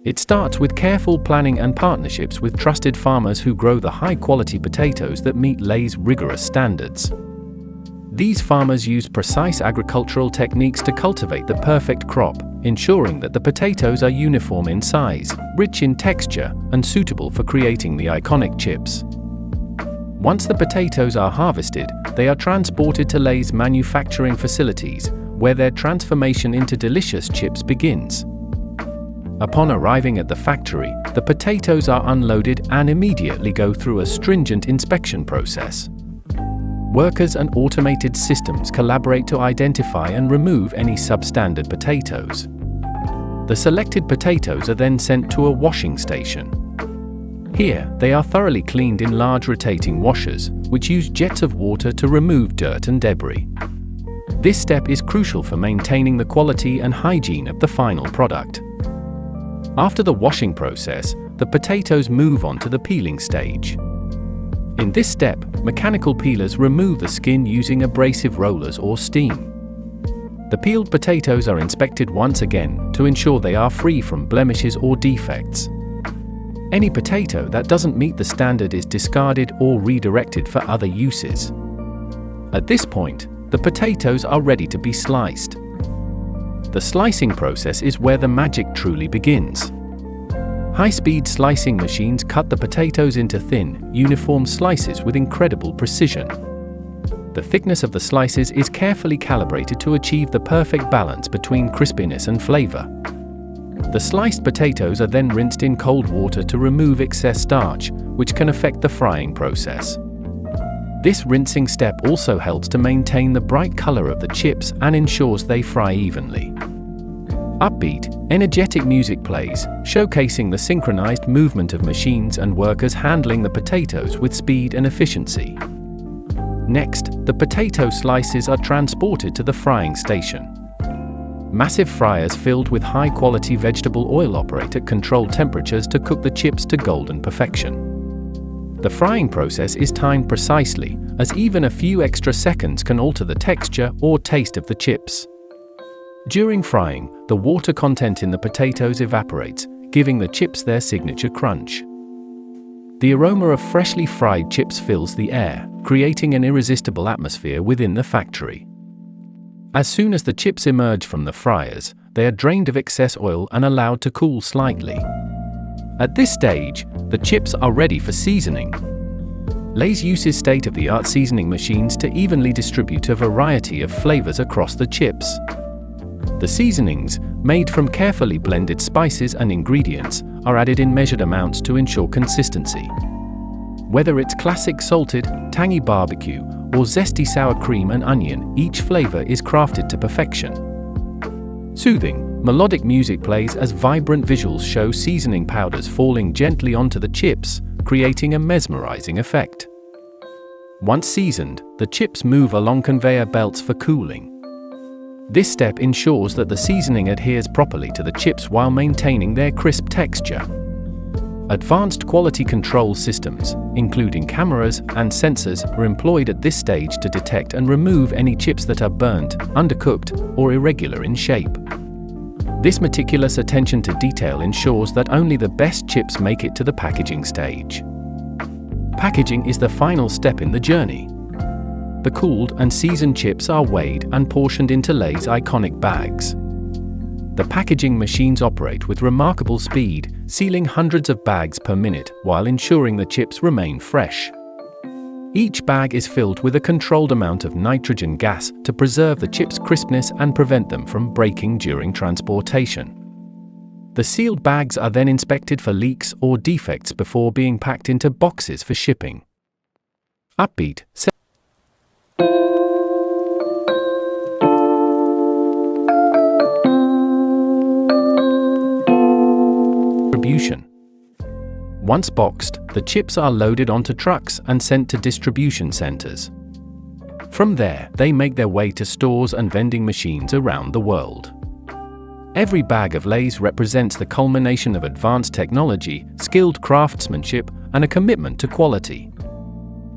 It starts with careful planning and partnerships with trusted farmers who grow the high-quality potatoes that meet Lay's rigorous standards. These farmers use precise agricultural techniques to cultivate the perfect crop, ensuring that the potatoes are uniform in size, rich in texture, and suitable for creating the iconic chips. Once the potatoes are harvested, they are transported to Lay's manufacturing facilities, where their transformation into delicious chips begins. Upon arriving at the factory, the potatoes are unloaded and immediately go through a stringent inspection process. Workers and automated systems collaborate to identify and remove any substandard potatoes. The selected potatoes are then sent to a washing station. Here, they are thoroughly cleaned in large rotating washers, which use jets of water to remove dirt and debris. This step is crucial for maintaining the quality and hygiene of the final product. After the washing process, the potatoes move on to the peeling stage. In this step, mechanical peelers remove the skin using abrasive rollers or steam. The peeled potatoes are inspected once again to ensure they are free from blemishes or defects. Any potato that doesn't meet the standard is discarded or redirected for other uses. At this point, the potatoes are ready to be sliced. The slicing process is where the magic truly begins. High-speed slicing machines cut the potatoes into thin, uniform slices with incredible precision. The thickness of the slices is carefully calibrated to achieve the perfect balance between crispiness and flavor. The sliced potatoes are then rinsed in cold water to remove excess starch, which can affect the frying process. This rinsing step also helps to maintain the bright color of the chips and ensures they fry evenly. Upbeat, energetic music plays, showcasing the synchronized movement of machines and workers handling the potatoes with speed and efficiency. Next, the potato slices are transported to the frying station. Massive fryers filled with high-quality vegetable oil operate at controlled temperatures to cook the chips to golden perfection. The frying process is timed precisely, as even a few extra seconds can alter the texture or taste of the chips. During frying, the water content in the potatoes evaporates, giving the chips their signature crunch. The aroma of freshly fried chips fills the air, creating an irresistible atmosphere within the factory. As soon as the chips emerge from the fryers, they are drained of excess oil and allowed to cool slightly. At this stage, the chips are ready for seasoning. Lay's uses state-of-the-art seasoning machines to evenly distribute a variety of flavors across the chips. The seasonings, made from carefully blended spices and ingredients, are added in measured amounts to ensure consistency. Whether it's classic salted, tangy barbecue, or zesty sour cream and onion, each flavor is crafted to perfection. Soothing, melodic music plays as vibrant visuals show seasoning powders falling gently onto the chips, creating a mesmerizing effect. Once seasoned, the chips move along conveyor belts for cooling. This step ensures that the seasoning adheres properly to the chips while maintaining their crisp texture. Advanced quality control systems, including cameras and sensors, are employed at this stage to detect and remove any chips that are burnt, undercooked, or irregular in shape. This meticulous attention to detail ensures that only the best chips make it to the packaging stage. Packaging is the final step in the journey. The cooled and seasoned chips are weighed and portioned into Lay's iconic bags. The packaging machines operate with remarkable speed, sealing hundreds of bags per minute while ensuring the chips remain fresh. Each bag is filled with a controlled amount of nitrogen gas to preserve the chips' crispness and prevent them from breaking during transportation. The sealed bags are then inspected for leaks or defects before being packed into boxes for shipping. Upbeat, distribution. Once boxed, the chips are loaded onto trucks and sent to distribution centers. From there, they make their way to stores and vending machines around the world. Every bag of Lay's represents the culmination of advanced technology, skilled craftsmanship, and a commitment to quality.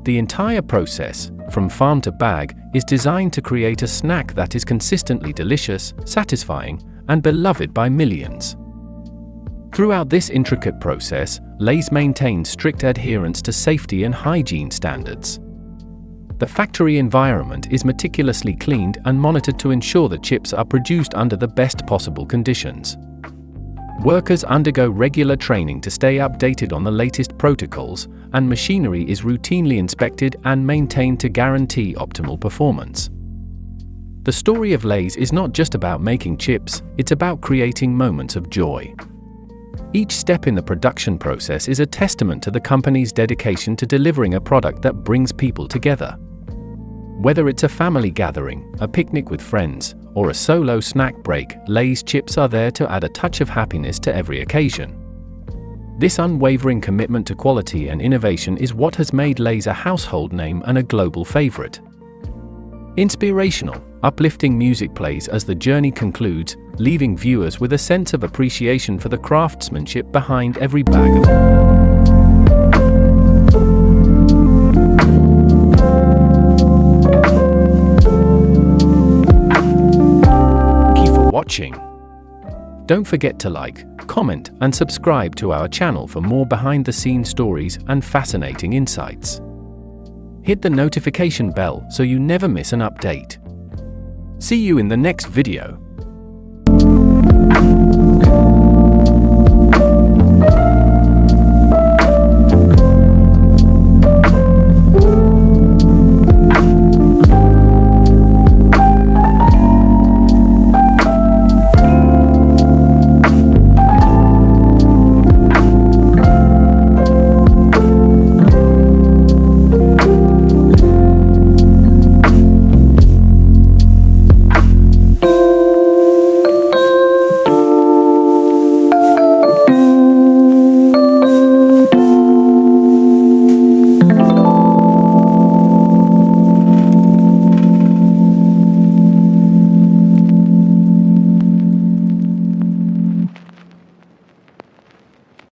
The entire process, from farm to bag, is designed to create a snack that is consistently delicious, satisfying, and beloved by millions. Throughout this intricate process, Lay's maintains strict adherence to safety and hygiene standards. The factory environment is meticulously cleaned and monitored to ensure that chips are produced under the best possible conditions. Workers undergo regular training to stay updated on the latest protocols, and machinery is routinely inspected and maintained to guarantee optimal performance. The story of Lay's is not just about making chips, it's about creating moments of joy. Each step in the production process is a testament to the company's dedication to delivering a product that brings people together. Whether it's a family gathering, a picnic with friends, or a solo snack break, Lay's chips are there to add a touch of happiness to every occasion. This unwavering commitment to quality and innovation is what has made Lay's a household name and a global favorite. Inspirational, uplifting music plays as the journey concludes, leaving viewers with a sense of appreciation for the craftsmanship behind every bag of watching. Don't forget to like, comment, and subscribe to our channel for more behind-the-scenes stories and fascinating insights. Hit the notification bell so you never miss an update. See you in the next video.